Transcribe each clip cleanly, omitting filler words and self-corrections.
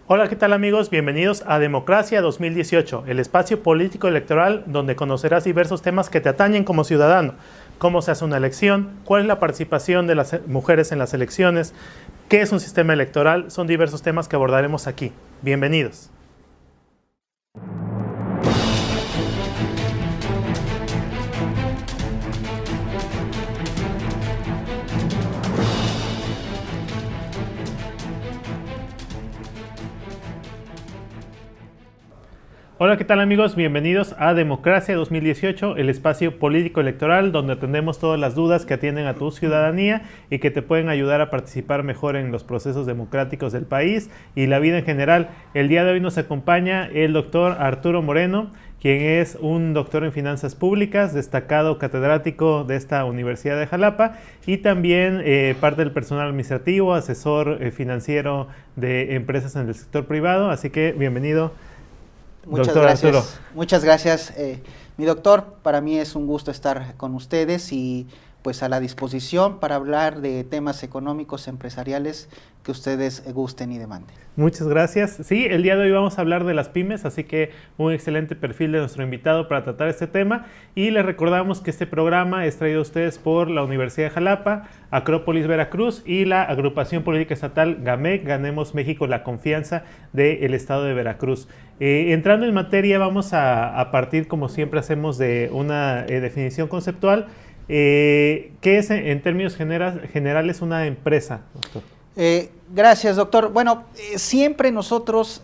Hola, ¿qué tal amigos? Bienvenidos a Democracia 2018, el espacio político electoral donde conocerás diversos temas que te atañen como ciudadano. Cómo se hace una elección, cuál es la participación de las mujeres en las elecciones, qué es un sistema electoral, son diversos temas que abordaremos aquí. Bienvenidos. Hola, ¿qué tal amigos? Bienvenidos a Democracia 2018, el espacio político electoral donde atendemos todas las dudas que atienden a tu ciudadanía y que te pueden ayudar a participar mejor en los procesos democráticos del país y la vida en general. El día de hoy nos acompaña el doctor Arturo Moreno, quien es un doctor en finanzas públicas, destacado catedrático de esta Universidad de Jalapa y también parte del personal administrativo, asesor financiero de empresas en el sector privado. Así que bienvenido. Muchas gracias. Muchas gracias, mi doctor. Para mí es un gusto estar con ustedes y pues a la disposición para hablar de temas económicos, empresariales que ustedes gusten y demanden. Muchas gracias. Sí, el día de hoy vamos a hablar de las pymes, así que un excelente perfil de nuestro invitado para tratar este tema. Y les recordamos que este programa es traído a ustedes por la Universidad de Jalapa, Acrópolis Veracruz y la Agrupación Política Estatal GAMEC, Ganemos México la Confianza del Estado de Veracruz. Entrando en materia, vamos a partir, como siempre hacemos, de una definición conceptual. ¿Qué es, en términos generales, una empresa, doctor? Gracias, doctor. Bueno, siempre nosotros,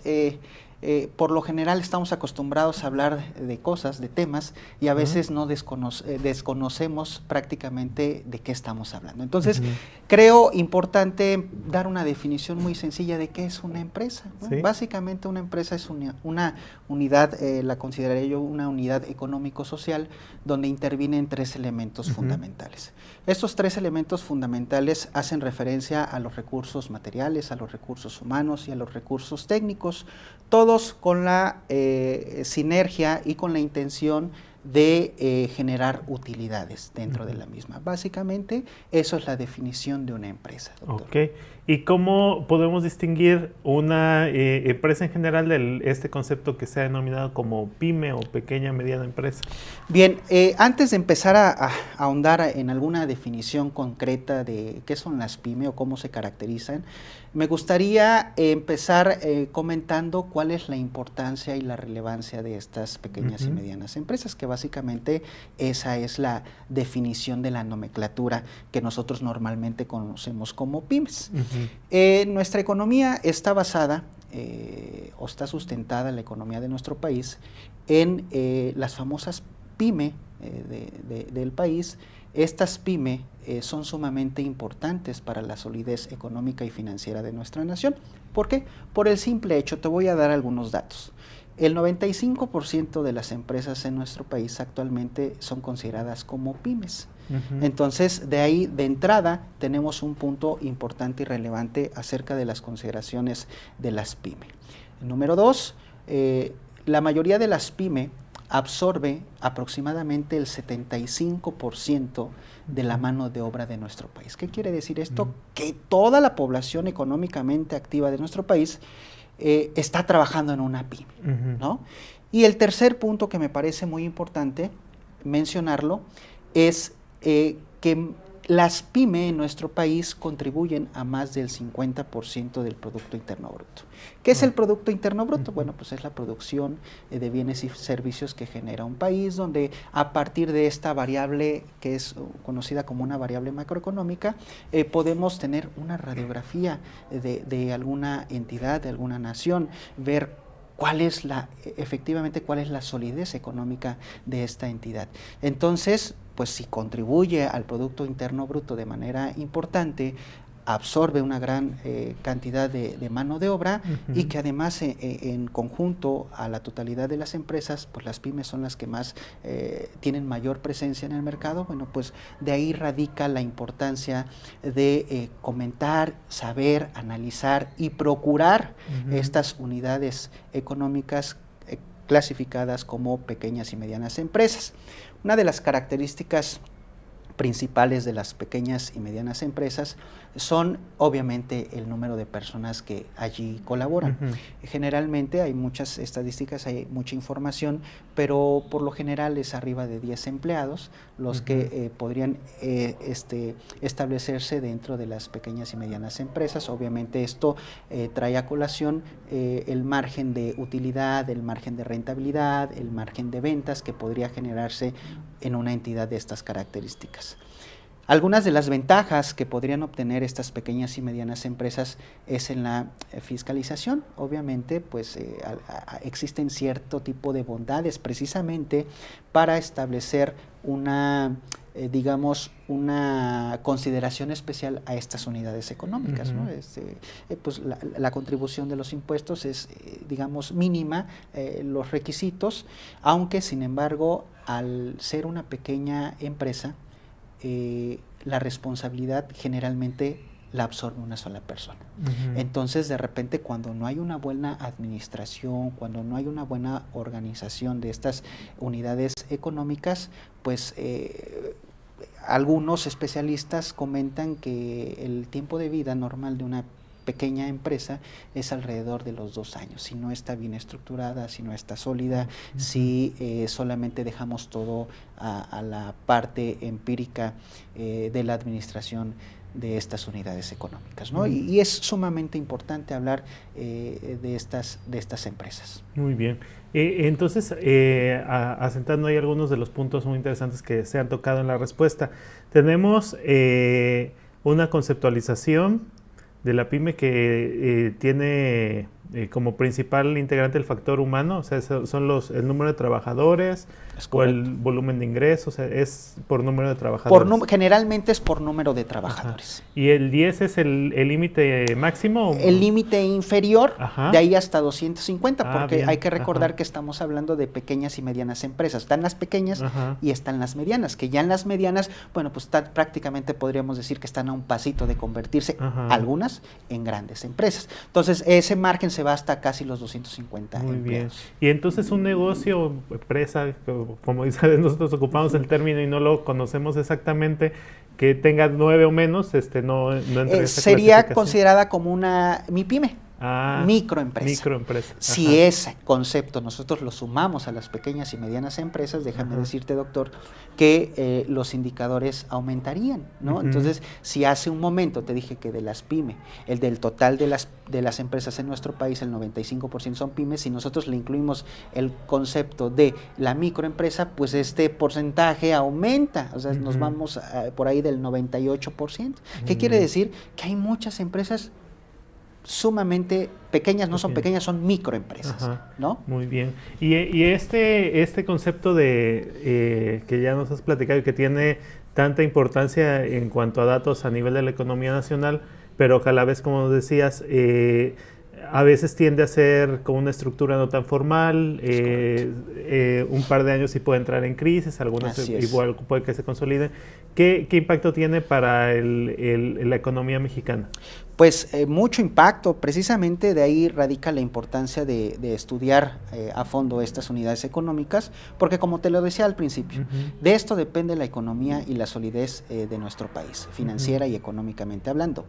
por lo general, estamos acostumbrados a hablar de cosas, de temas, y a veces no desconocemos prácticamente de qué estamos hablando. Entonces, creo importante dar una definición muy sencilla de qué es una empresa, ¿no? ¿Sí? Básicamente, una empresa es una unidad, la consideraría yo una unidad económico-social, donde intervienen tres elementos fundamentales. Estos tres elementos fundamentales hacen referencia a los recursos materiales, a los recursos humanos y a los recursos técnicos, todos con la sinergia y con la intención de generar utilidades dentro de la misma. Básicamente, eso es la definición de una empresa, doctor. Ok. ¿Y cómo podemos distinguir una empresa en general de este concepto que se ha denominado como pyme o pequeña mediana empresa? Bien, antes de empezar a ahondar en alguna definición concreta de qué son las pyme o cómo se caracterizan, me gustaría empezar comentando cuál es la importancia y la relevancia de estas pequeñas y medianas empresas, que básicamente esa es la definición de la nomenclatura que nosotros normalmente conocemos como pymes. Nuestra economía está basada o está sustentada, la economía de nuestro país, en las famosas pyme del país. Estas pyme son sumamente importantes para la solidez económica y financiera de nuestra nación. ¿Por qué? Por el simple hecho, te voy a dar algunos datos. El 95% de las empresas en nuestro país actualmente son consideradas como pymes. Entonces, de ahí, de entrada, tenemos un punto importante y relevante acerca de las consideraciones de las pyme. Número dos, la mayoría de las pyme absorbe aproximadamente el 75% de la mano de obra de nuestro país. ¿Qué quiere decir esto? Que toda la población económicamente activa de nuestro país está trabajando en una pyme, ¿no? Y el tercer punto que me parece muy importante mencionarlo es que las pyme en nuestro país contribuyen a más del 50% del Producto Interno Bruto. ¿Qué es el Producto Interno Bruto? Bueno, pues es la producción de bienes y servicios que genera un país, donde a partir de esta variable, que es conocida como una variable macroeconómica, podemos tener una radiografía de alguna entidad, de alguna nación, ver efectivamente cuál es la solidez económica de esta entidad. Entonces, pues si contribuye al Producto Interno Bruto de manera importante, absorbe una gran cantidad de mano de obra y que además en conjunto a la totalidad de las empresas, pues las pymes son las que más tienen mayor presencia en el mercado. Bueno, pues de ahí radica la importancia de comentar, saber, analizar y procurar estas unidades económicas clasificadas como pequeñas y medianas empresas. Una de las características principales de las pequeñas y medianas empresas son obviamente el número de personas que allí colaboran. Generalmente hay muchas estadísticas, hay mucha información, pero por lo general es arriba de 10 empleados los que podrían establecerse dentro de las pequeñas y medianas empresas. Obviamente esto trae a colación el margen de utilidad, el margen de rentabilidad, el margen de ventas que podría generarse en una entidad de estas características. Algunas de las ventajas que podrían obtener estas pequeñas y medianas empresas es en la fiscalización. Obviamente, pues existen cierto tipo de bondades precisamente para establecer una, digamos, una consideración especial a estas unidades económicas, ¿no? Pues la contribución de los impuestos es, digamos, mínima, los requisitos, aunque sin embargo, al ser una pequeña empresa, la responsabilidad generalmente la absorbe una sola persona. Entonces, de repente, cuando no hay una buena administración, cuando no hay una buena organización de estas unidades económicas, pues algunos especialistas comentan que el tiempo de vida normal de una pequeña empresa es alrededor de los 2 años, si no está bien estructurada, si no está sólida, si solamente dejamos todo a la parte empírica de la administración de estas unidades económicas, ¿no? Y es sumamente importante hablar de estas empresas. Muy bien. Entonces, asentando ahí algunos de los puntos muy interesantes que se han tocado en la respuesta, tenemos una conceptualización de la pyme que tiene como principal integrante el factor humano, o sea, son el número de trabajadores o el volumen de ingresos, o sea, es por número de trabajadores. Generalmente es por número de trabajadores. ¿Y el 10 es el límite máximo? El límite inferior, de ahí hasta 250, porque bien. Hay que recordar que estamos hablando de pequeñas y medianas empresas. Están las pequeñas y están las medianas, que ya en las medianas, bueno, pues prácticamente podríamos decir que están a un pasito de convertirse algunas en grandes empresas. Entonces, ese margen se va hasta casi los 250 Muy empleados. Bien. Y entonces un negocio, empresa, como sabes, nosotros ocupamos el término y no lo conocemos exactamente, que tenga 9 o menos, no entra en esa sería considerada como una MIPYME. Microempresa. Si ese concepto nosotros lo sumamos a las pequeñas y medianas empresas, déjame decirte, doctor, que los indicadores aumentarían, ¿no? Entonces, si hace un momento te dije que de las pymes, el del total de las empresas en nuestro país, el 95% son pymes, si nosotros le incluimos el concepto de la microempresa, pues este porcentaje aumenta, o sea, nos vamos por ahí del 98%. ¿Qué quiere decir? Que hay muchas empresas sumamente pequeñas, no son pequeñas, son microempresas, ¿no? Muy bien. Y este concepto de que ya nos has platicado y que tiene tanta importancia en cuanto a datos a nivel de la economía nacional, pero que a la vez, como nos decías, a veces tiende a ser con una estructura no tan formal, un par de años sí puede entrar en crisis, algunas igual puede que se consoliden. ¿Qué impacto tiene para la economía mexicana? Pues mucho impacto, precisamente de ahí radica la importancia de estudiar a fondo estas unidades económicas, porque como te lo decía al principio, de esto depende la economía y la solidez de nuestro país, financiera y económicamente hablando.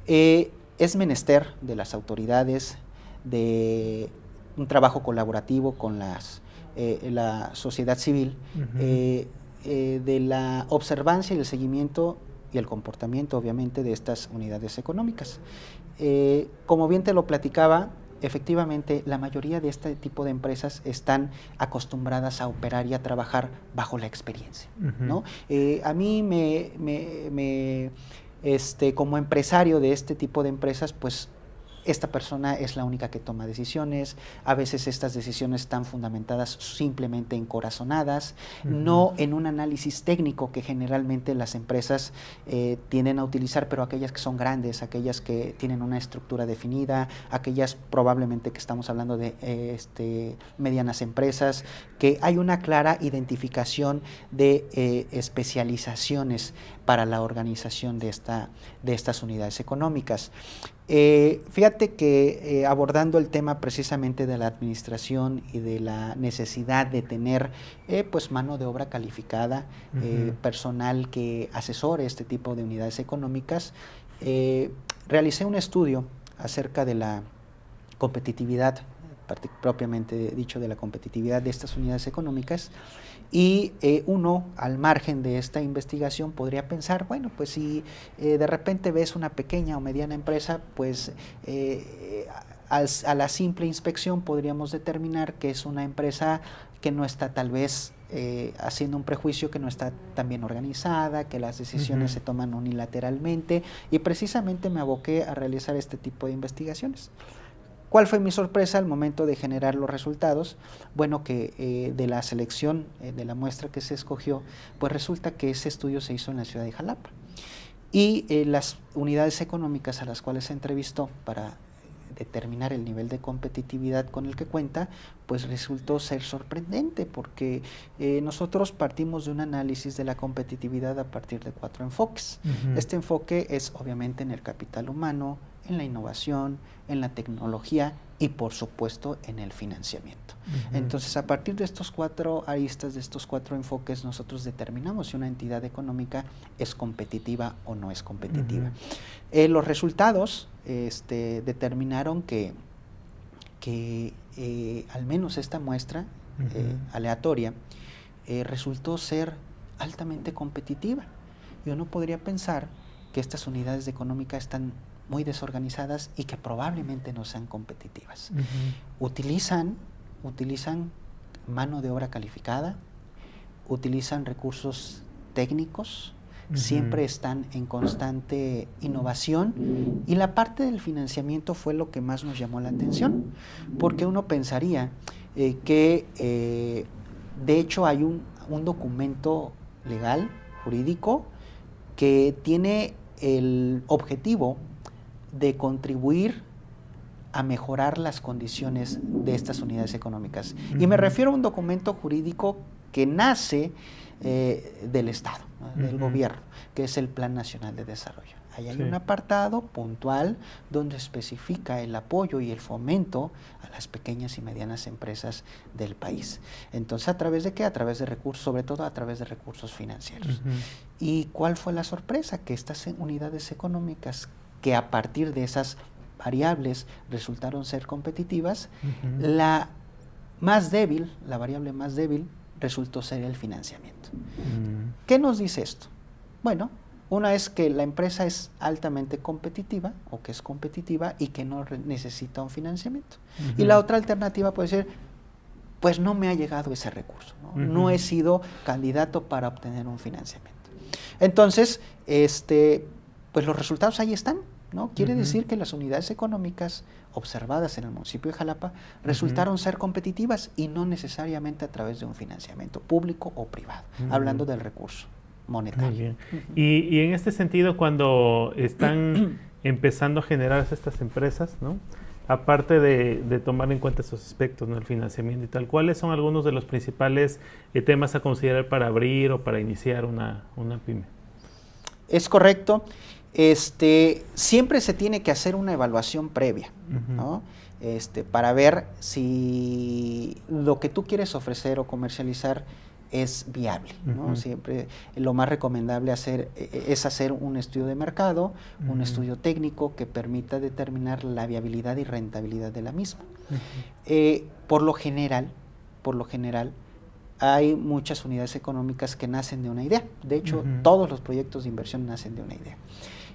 Es menester de las autoridades, de un trabajo colaborativo con la sociedad civil, de la observancia y el seguimiento y el comportamiento, obviamente, de estas unidades económicas. Como bien te lo platicaba, efectivamente, la mayoría de este tipo de empresas están acostumbradas a operar y a trabajar bajo la experiencia, ¿no? A mí como empresario de este tipo de empresas, pues esta persona es la única que toma decisiones, a veces estas decisiones están fundamentadas simplemente en corazonadas, no en un análisis técnico que generalmente las empresas tienden a utilizar, pero aquellas que son grandes, aquellas que tienen una estructura definida, aquellas probablemente que estamos hablando de medianas empresas, que hay una clara identificación de especializaciones para la organización de estas unidades económicas. Fíjate que abordando el tema precisamente de la administración y de la necesidad de tener pues mano de obra calificada, personal que asesore este tipo de unidades económicas, realicé un estudio acerca de la competitividad, propiamente dicho, de la competitividad de estas unidades económicas, y uno, al margen de esta investigación, podría pensar, bueno, pues si de repente ves una pequeña o mediana empresa, pues a la simple inspección podríamos determinar que es una empresa que no está tal vez haciendo un prejuicio, que no está tan bien organizada, que las decisiones se toman unilateralmente, y precisamente me aboqué a realizar este tipo de investigaciones. ¿Cuál fue mi sorpresa al momento de generar los resultados? Bueno, que de la selección de la muestra que se escogió, pues resulta que ese estudio se hizo en la ciudad de Jalapa. Y las unidades económicas a las cuales se entrevistó para determinar el nivel de competitividad con el que cuenta, pues resultó ser sorprendente, porque nosotros partimos de un análisis de la competitividad a partir de 4 enfoques. Este enfoque es obviamente en el capital humano, en la innovación, en la tecnología y por supuesto en el financiamiento. Entonces, a partir de estos 4 aristas, de estos 4 enfoques, nosotros determinamos si una entidad económica es competitiva o no es competitiva. Los resultados determinaron que al menos esta muestra aleatoria resultó ser altamente competitiva. Y uno podría pensar que estas unidades económicas están muy desorganizadas y que probablemente no sean competitivas. Utilizan mano de obra calificada, utilizan recursos técnicos, siempre están en constante innovación, y la parte del financiamiento fue lo que más nos llamó la atención, porque uno pensaría que de hecho hay un documento legal, jurídico, que tiene el objetivo de contribuir a mejorar las condiciones de estas unidades económicas. Y me refiero a un documento jurídico que nace del Estado, ¿no? Del gobierno, que es el Plan Nacional de Desarrollo. Ahí hay un apartado puntual donde especifica el apoyo y el fomento a las pequeñas y medianas empresas del país. Entonces, ¿a través de qué? A través de recursos, sobre todo a través de recursos financieros. ¿Y cuál fue la sorpresa? Que estas unidades económicas, que a partir de esas variables resultaron ser competitivas, la variable más débil resultó ser el financiamiento. ¿Qué nos dice esto? Bueno, una es que la empresa es altamente competitiva o que es competitiva y que no necesita un financiamiento. Y la otra alternativa puede ser, pues no me ha llegado ese recurso, ¿no? No he sido candidato para obtener un financiamiento. Entonces, pues los resultados ahí están, ¿no? Quiere decir que las unidades económicas observadas en el municipio de Jalapa resultaron ser competitivas, y no necesariamente a través de un financiamiento público o privado, hablando del recurso monetario. Muy bien. Y en este sentido, cuando están empezando a generarse estas empresas, ¿no? Aparte de tomar en cuenta esos aspectos, ¿no? El financiamiento y tal, ¿cuáles son algunos de los principales temas a considerar para abrir o para iniciar una pyme? Es correcto. Siempre se tiene que hacer una evaluación previa, ¿no? Para ver si lo que tú quieres ofrecer o comercializar es viable, ¿no? Siempre lo más recomendable es hacer un estudio de mercado, un estudio técnico que permita determinar la viabilidad y rentabilidad de la misma. Por lo general, hay muchas unidades económicas que nacen de una idea. De hecho, todos los proyectos de inversión nacen de una idea.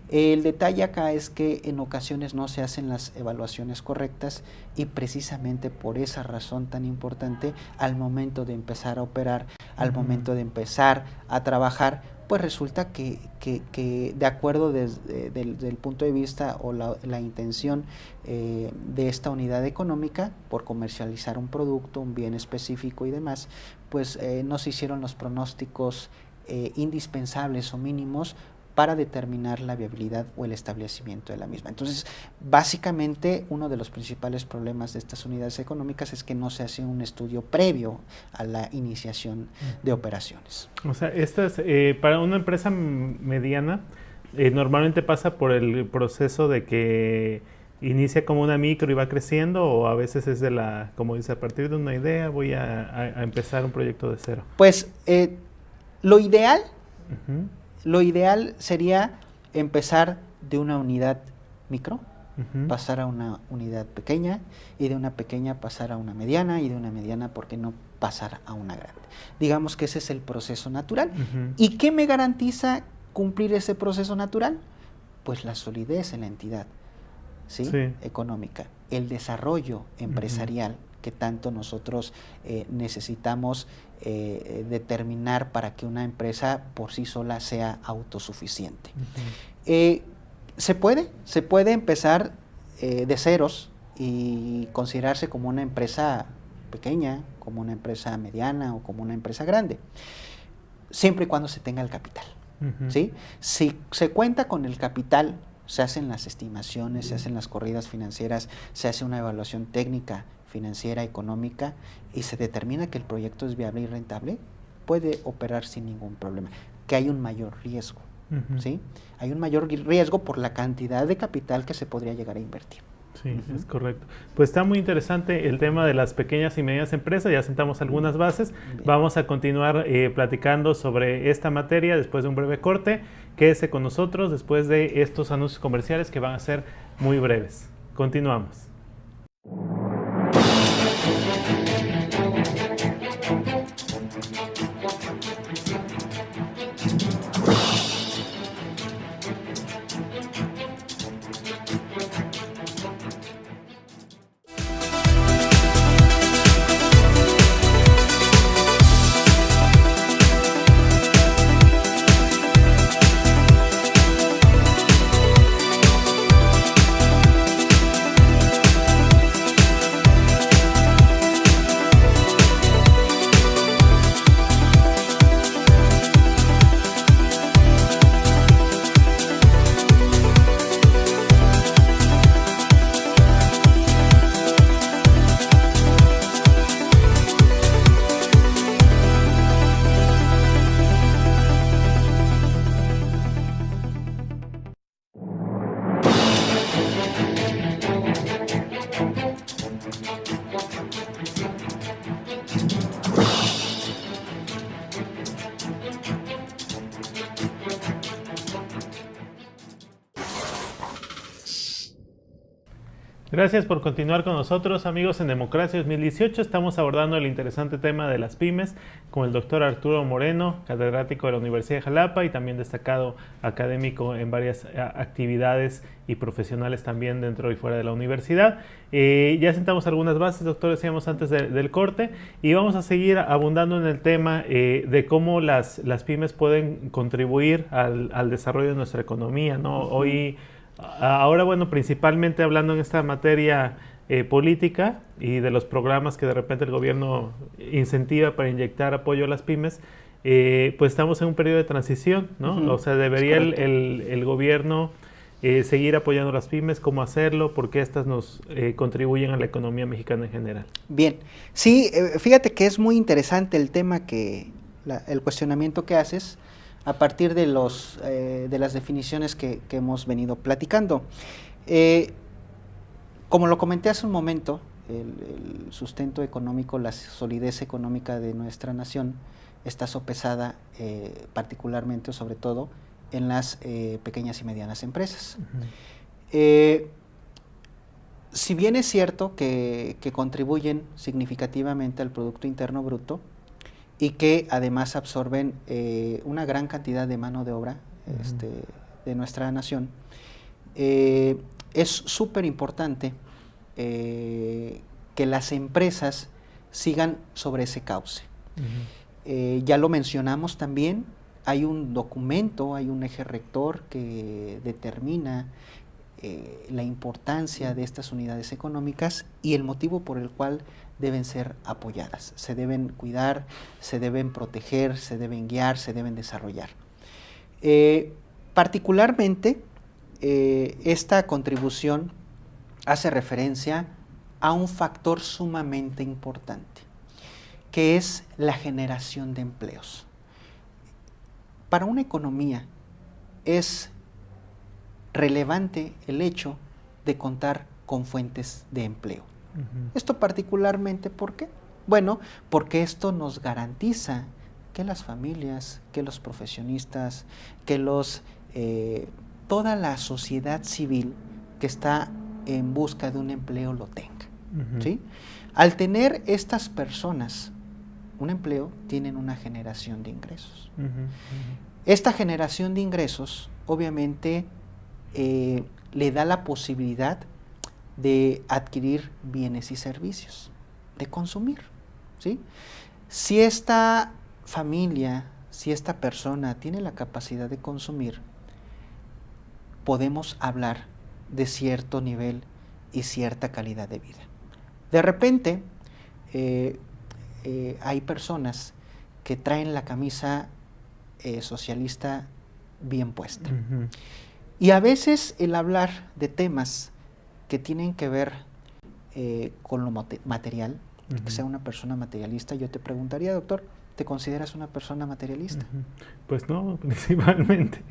El detalle acá es que en ocasiones no se hacen las evaluaciones correctas, y precisamente por esa razón tan importante, al momento de empezar a operar, al momento de empezar a trabajar, pues resulta que de acuerdo desde el punto de vista o la intención de esta unidad económica por comercializar un producto, un bien específico y demás, pues no se hicieron los pronósticos indispensables o mínimos para determinar la viabilidad o el establecimiento de la misma. Entonces, básicamente, uno de los principales problemas de estas unidades económicas es que no se hace un estudio previo a la iniciación de operaciones. O sea, para una empresa mediana, normalmente pasa por el proceso de que inicia como una micro y va creciendo, o a veces es como dice, a partir de una idea voy a empezar un proyecto de cero. Pues lo ideal sería empezar de una unidad micro, pasar a una unidad pequeña, y de una pequeña pasar a una mediana, y de una mediana, ¿por qué no pasar a una grande? Digamos que ese es el proceso natural. ¿Y qué me garantiza cumplir ese proceso natural? Pues la solidez en la entidad, ¿sí? Económica, el desarrollo empresarial que tanto nosotros necesitamos determinar para que una empresa por sí sola sea autosuficiente. Se puede empezar de ceros y considerarse como una empresa pequeña, como una empresa mediana o como una empresa grande, siempre y cuando se tenga el capital. ¿Sí? Si se cuenta con el capital, se hacen las estimaciones, se hacen las corridas financieras, se hace una evaluación técnica, financiera, económica, y se determina que el proyecto es viable y rentable, puede operar sin ningún problema. Que hay un mayor riesgo, ¿sí? Hay un mayor riesgo por la cantidad de capital que se podría llegar a invertir. Sí, es correcto. Pues está muy interesante el tema de las pequeñas y medianas empresas, ya sentamos algunas bases. Bien. Vamos a continuar platicando sobre esta materia después de un breve corte. Quédese con nosotros después de estos anuncios comerciales que van a ser muy breves. Continuamos. Gracias por continuar con nosotros, amigos, en Democracia 2018. Estamos abordando el interesante tema de las pymes con el doctor Arturo Moreno, catedrático de la Universidad de Jalapa y también destacado académico en varias actividades y profesionales también dentro y fuera de la universidad. Ya sentamos algunas bases, doctor, decíamos antes del corte, y vamos a seguir abundando en el tema de cómo las pymes pueden contribuir al desarrollo de nuestra economía, ¿no? Ahora, bueno, principalmente hablando en esta materia política y de los programas que de repente el gobierno incentiva para inyectar apoyo a las pymes, pues estamos en un periodo de transición, ¿no? O sea, debería el gobierno seguir apoyando a las pymes, cómo hacerlo, porque estas nos contribuyen a la economía mexicana en general. Bien, sí, fíjate que es muy interesante el tema el cuestionamiento que haces, a partir de las definiciones que hemos venido platicando. Como lo comenté hace un momento, el sustento económico, la solidez económica de nuestra nación está sopesada particularmente, sobre todo, en las pequeñas y medianas empresas. Si bien es cierto que contribuyen significativamente al Producto Interno Bruto, y que además absorben una gran cantidad de mano de obra de nuestra nación, es súper importante que las empresas sigan sobre ese cauce. Ya lo mencionamos también, hay un documento, hay un eje rector que determina la importancia de estas unidades económicas y el motivo por el cual deben ser apoyadas. Se deben cuidar, se deben proteger, se deben guiar, se deben desarrollar. Particularmente, esta contribución hace referencia a un factor sumamente importante, que es la generación de empleos. Para una economía es relevante el hecho de contar con fuentes de empleo. Esto particularmente, ¿por qué? Bueno, porque esto nos garantiza que las familias, que los profesionistas, que toda la sociedad civil que está en busca de un empleo lo tenga. ¿Sí? Al tener estas personas un empleo, tienen una generación de ingresos. Esta generación de ingresos, obviamente, le da la posibilidad de adquirir bienes y servicios, de consumir, ¿sí? Si esta familia, si esta persona tiene la capacidad de consumir, podemos hablar de cierto nivel y cierta calidad de vida. De repente, hay personas que traen la camisa socialista bien puesta. Y a veces el hablar de temas que tienen que ver con lo material, que sea una persona materialista, yo te preguntaría, doctor, ¿te consideras una persona materialista? Pues no, principalmente.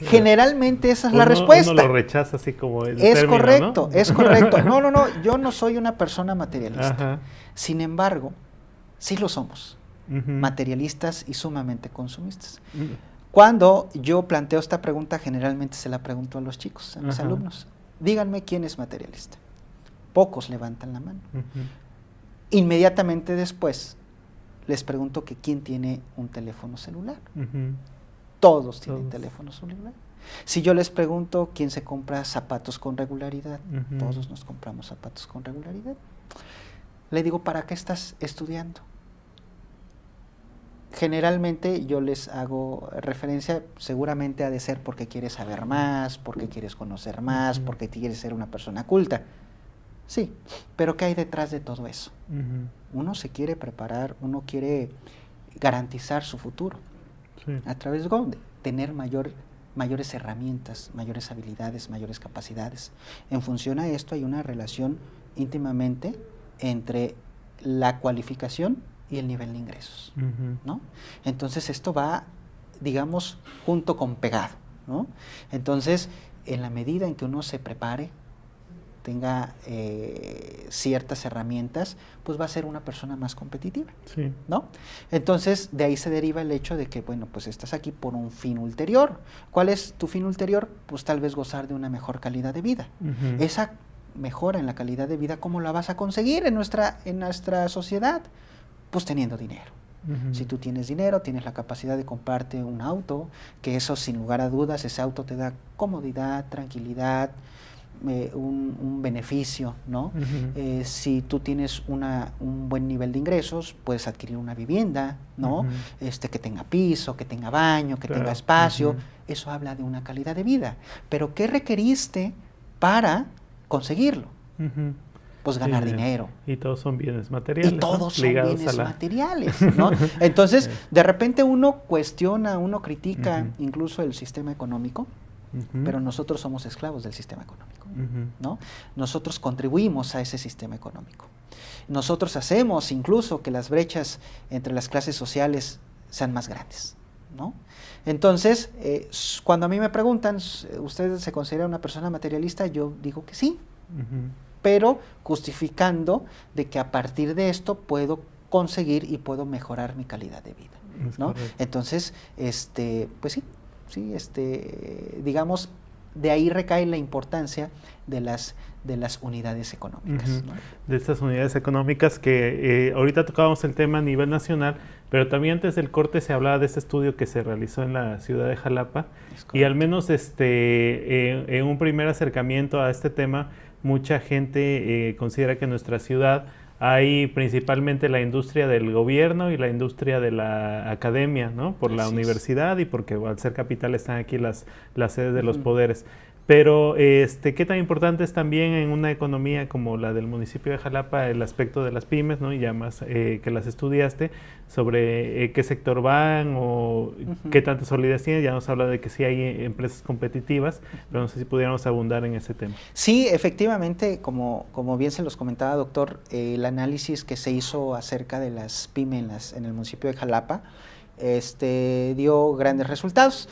Generalmente esa es la respuesta. Uno lo rechaza así como el Es término, correcto, ¿no? es correcto. No, yo no soy una persona materialista. Ajá. Sin embargo, sí lo somos. Materialistas y sumamente consumistas. Cuando yo planteo esta pregunta, generalmente se la pregunto a los chicos, a mis alumnos. Díganme quién es materialista. Pocos levantan la mano. Inmediatamente después les pregunto que quién tiene un teléfono celular. Todos tienen teléfono celular. Si yo les pregunto quién se compra zapatos con regularidad, todos nos compramos zapatos con regularidad. Le digo, ¿para qué estás estudiando? Generalmente yo les hago referencia, seguramente ha de ser porque quieres saber más, porque quieres conocer más, porque quieres ser una persona culta. Sí, pero ¿qué hay detrás de todo eso? Uno se quiere preparar, uno quiere garantizar su futuro. Sí. A través de tener mayores herramientas, mayores habilidades, mayores capacidades. En función a esto hay una relación íntimamente entre la cualificación y el nivel de ingresos, ¿no? Entonces esto va, digamos, junto con pegado, ¿no? Entonces, en la medida en que uno se prepare, tenga ciertas herramientas, pues va a ser una persona más competitiva, sí, ¿no? Entonces, de ahí se deriva el hecho de que, bueno, pues estás aquí por un fin ulterior. ¿Cuál es tu fin ulterior? Pues tal vez gozar de una mejor calidad de vida. Esa mejora en la calidad de vida, ¿cómo la vas a conseguir en nuestra sociedad? Pues teniendo dinero. Si tú tienes dinero, tienes la capacidad de comprarte un auto, que eso sin lugar a dudas, ese auto te da comodidad, tranquilidad, un beneficio, ¿no? Si tú tienes un buen nivel de ingresos, puedes adquirir una vivienda, ¿no? Que tenga piso, que tenga baño, que tenga espacio. Eso habla de una calidad de vida. Pero ¿qué requeriste para conseguirlo? Pues ganar dinero. Y todos son bienes materiales. Y todos son bienes materiales, ¿no? Entonces, de repente uno cuestiona, uno critica incluso el sistema económico, pero nosotros somos esclavos del sistema económico, ¿no? Nosotros contribuimos a ese sistema económico. Nosotros hacemos incluso que las brechas entre las clases sociales sean más grandes, ¿no? Entonces, cuando a mí me preguntan, ¿usted se considera una persona materialista? Yo digo que sí, pero justificando de que a partir de esto puedo conseguir y puedo mejorar mi calidad de vida, ¿no? Entonces, pues sí, digamos, de ahí recae la importancia de las unidades económicas, ¿no? De estas unidades económicas que ahorita tocábamos el tema a nivel nacional, pero también antes del corte se hablaba de este estudio que se realizó en la ciudad de Jalapa, y al menos en un primer acercamiento a este tema, mucha gente considera que en nuestra ciudad hay principalmente la industria del gobierno y la industria de la academia, ¿no? Por la universidad y porque al ser capital están aquí las sedes de los poderes. Pero qué tan importante es también en una economía como la del municipio de Jalapa el aspecto de las pymes, ¿no? Y ya más que las estudiaste, sobre qué sector van o qué tanta solidez tiene. Ya nos habla de que sí hay empresas competitivas, pero no sé si pudiéramos abundar en ese tema. Sí, efectivamente, como bien se los comentaba, doctor, el análisis que se hizo acerca de las pymes en el municipio de Jalapa dio grandes resultados.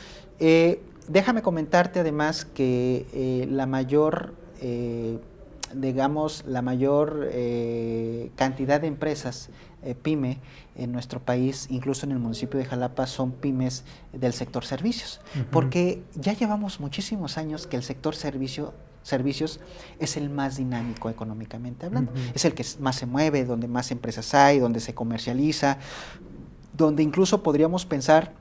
Déjame comentarte además que la mayor cantidad de empresas pyme en nuestro país, incluso en el municipio de Jalapa, son pymes del sector servicios, porque ya llevamos muchísimos años que el sector servicios es el más dinámico económicamente hablando, es el que más se mueve, donde más empresas hay, donde se comercializa, donde incluso podríamos pensar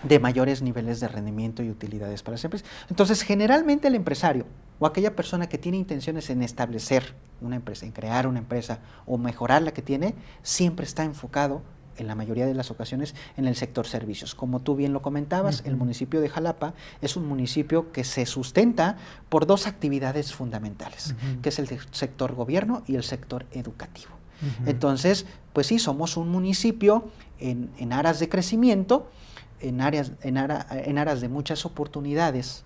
de mayores niveles de rendimiento y utilidades para las empresas. Entonces, generalmente el empresario o aquella persona que tiene intenciones en establecer una empresa, en crear una empresa o mejorar la que tiene, siempre está enfocado, en la mayoría de las ocasiones, en el sector servicios. Como tú bien lo comentabas, el municipio de Jalapa es un municipio que se sustenta por dos actividades fundamentales, que es el sector gobierno y el sector educativo. Entonces, pues sí, somos un municipio en aras de crecimiento, en aras de muchas oportunidades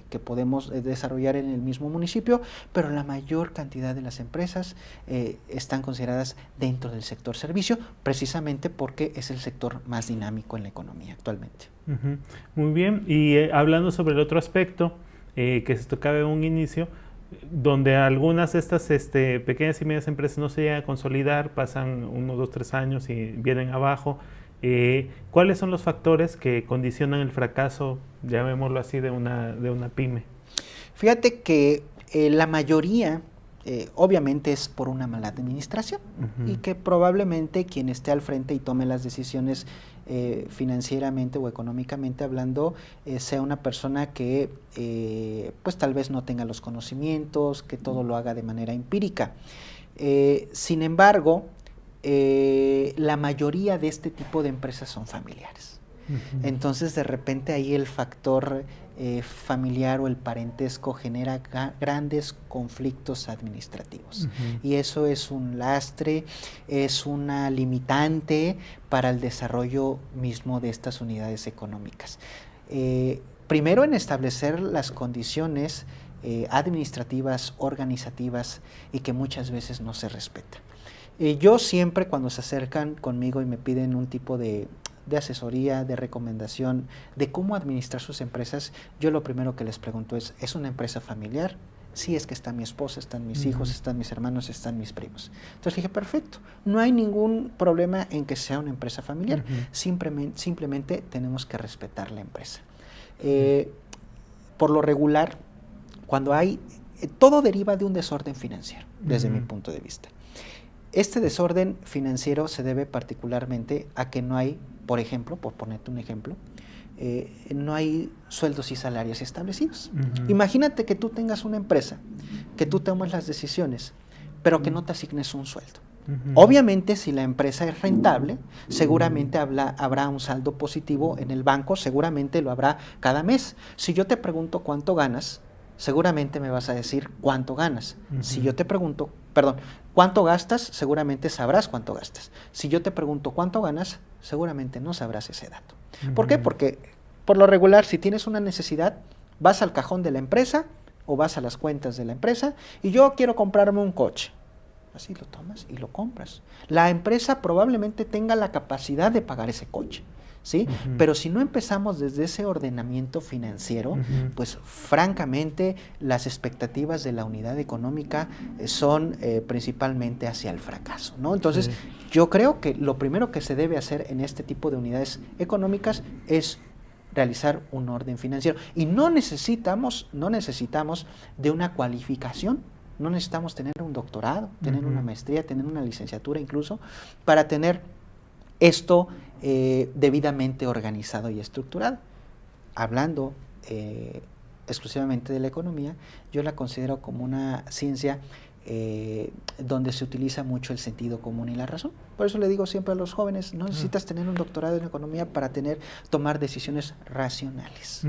que podemos desarrollar en el mismo municipio, pero la mayor cantidad de las empresas están consideradas dentro del sector servicio, precisamente porque es el sector más dinámico en la economía actualmente. Muy bien, y hablando sobre el otro aspecto que se tocaba en un inicio, donde algunas de estas pequeñas y medianas empresas no se llegan a consolidar, pasan 1, 2, 3 años y vienen abajo. ¿Cuáles son los factores que condicionan el fracaso, llamémoslo así, de una pyme? Fíjate que la mayoría obviamente es por una mala administración y que probablemente quien esté al frente y tome las decisiones financieramente o económicamente hablando sea una persona que pues tal vez no tenga los conocimientos, que todo lo haga de manera empírica. Sin embargo, la mayoría de este tipo de empresas son familiares. Entonces, de repente ahí el factor familiar o el parentesco genera grandes conflictos administrativos. Y eso es un lastre, es una limitante para el desarrollo mismo de estas unidades económicas. Primero, en establecer las condiciones administrativas, organizativas, y que muchas veces no se respetan. Yo siempre, cuando se acercan conmigo y me piden un tipo de asesoría, de recomendación, de cómo administrar sus empresas, yo lo primero que les pregunto ¿es una empresa familiar? Sí, es que está mi esposa, están mis hijos, están mis hermanos, están mis primos. Entonces dije, perfecto, no hay ningún problema en que sea una empresa familiar, simplemente tenemos que respetar la empresa. Por lo regular, cuando hay, todo deriva de un desorden financiero, desde mi punto de vista. Este desorden financiero se debe particularmente a que no hay, por ejemplo, por ponerte un ejemplo, no hay sueldos y salarios establecidos. Imagínate que tú tengas una empresa, que tú tomes las decisiones, pero que no te asignes un sueldo. Obviamente, si la empresa es rentable, seguramente habrá un saldo positivo en el banco, seguramente lo habrá cada mes. Si yo te pregunto cuánto ganas, seguramente me vas a decir cuánto ganas. Si yo te pregunto, cuánto gastas, seguramente sabrás cuánto gastas. Si yo te pregunto cuánto ganas, seguramente no sabrás ese dato. ¿Por qué? Porque por lo regular, si tienes una necesidad, vas al cajón de la empresa o vas a las cuentas de la empresa y yo quiero comprarme un coche. Así lo tomas y lo compras. La empresa probablemente tenga la capacidad de pagar ese coche, ¿sí? Pero si no empezamos desde ese ordenamiento financiero, pues francamente las expectativas de la unidad económica son principalmente hacia el fracaso, ¿no? Entonces, yo creo que lo primero que se debe hacer en este tipo de unidades económicas es realizar un orden financiero. Y no necesitamos de una cualificación. No necesitamos tener un doctorado, tener una maestría, tener una licenciatura incluso, para tener esto debidamente organizado y estructurado. Hablando exclusivamente de la economía, yo la considero como una ciencia donde se utiliza mucho el sentido común y la razón. Por eso le digo siempre a los jóvenes, no necesitas tener un doctorado en economía para tomar decisiones racionales.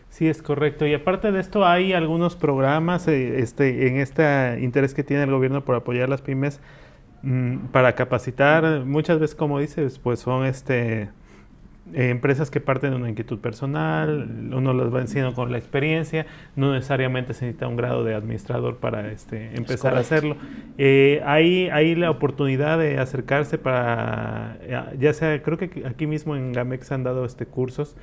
Sí, es correcto. Y aparte de esto, hay algunos programas en este interés que tiene el gobierno por apoyar las pymes para capacitar. Muchas veces, como dices, pues son empresas que parten de una inquietud personal, uno las va enseñando con la experiencia, no necesariamente se necesita un grado de administrador para empezar a hacerlo. Hay la oportunidad de acercarse para, ya sea, creo que aquí mismo en GAMEX han dado cursos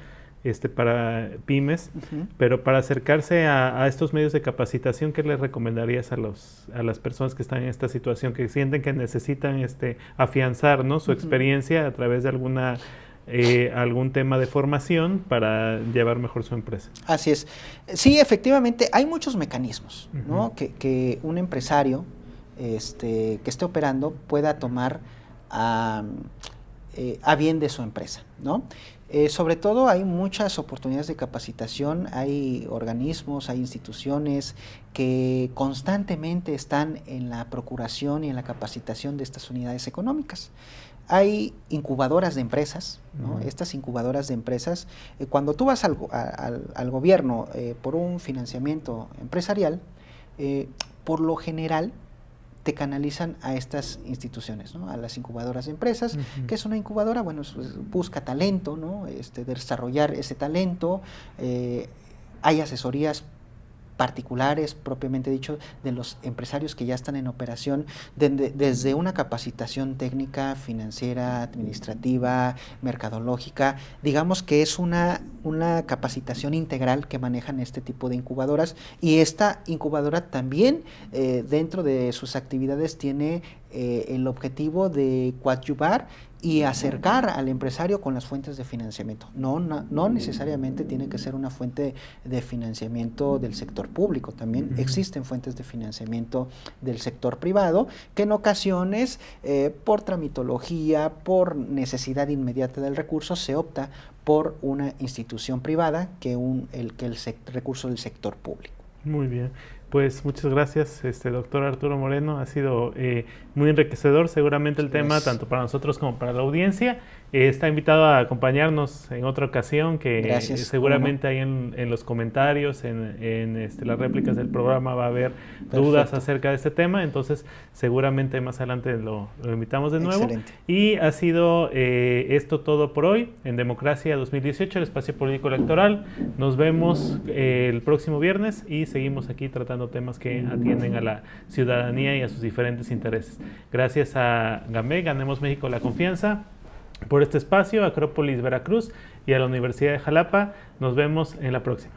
para pymes, pero para acercarse a estos medios de capacitación, ¿qué les recomendarías a las personas que están en esta situación, que sienten que necesitan afianzar, ¿no?, su experiencia a través de algún tema de formación para llevar mejor su empresa? Así es. Sí, efectivamente, hay muchos mecanismos, ¿no?, que un empresario que esté operando pueda tomar a bien de su empresa, ¿no? Sobre todo hay muchas oportunidades de capacitación, hay organismos, hay instituciones que constantemente están en la procuración y en la capacitación de estas unidades económicas. Hay incubadoras de empresas, ¿no? Estas incubadoras de empresas, cuando tú vas al gobierno por un financiamiento empresarial, por lo general te canalizan a estas instituciones, ¿no?, a las incubadoras de empresas. ¿Qué es una incubadora? Bueno, pues busca talento, ¿no?, desarrollar ese talento. Hay asesorías particulares, propiamente dicho, de los empresarios que ya están en operación, desde una capacitación técnica, financiera, administrativa, mercadológica. Digamos que es una capacitación integral que manejan este tipo de incubadoras, y esta incubadora también dentro de sus actividades tiene el objetivo de coadyuvar y acercar al empresario con las fuentes de financiamiento. No necesariamente tiene que ser una fuente de financiamiento del sector público, también existen fuentes de financiamiento del sector privado, que en ocasiones, por tramitología, por necesidad inmediata del recurso, se opta por una institución privada que el recurso del sector público. Muy bien. Pues muchas gracias, doctor Arturo Moreno. Ha sido muy enriquecedor seguramente el tema, tanto para nosotros como para la audiencia. Está invitado a acompañarnos en otra ocasión, que seguramente ahí en los comentarios, en las réplicas del programa va a haber dudas acerca de este tema, entonces seguramente más adelante lo invitamos de nuevo. Excelente. Y ha sido esto todo por hoy en Democracia 2018, el espacio político electoral. Nos vemos el próximo viernes y seguimos aquí tratando temas que atienden a la ciudadanía y a sus diferentes intereses. Gracias a GAMEX, Ganemos México la Confianza, por este espacio, a Acrópolis Veracruz y a la Universidad de Jalapa. Nos vemos en la próxima.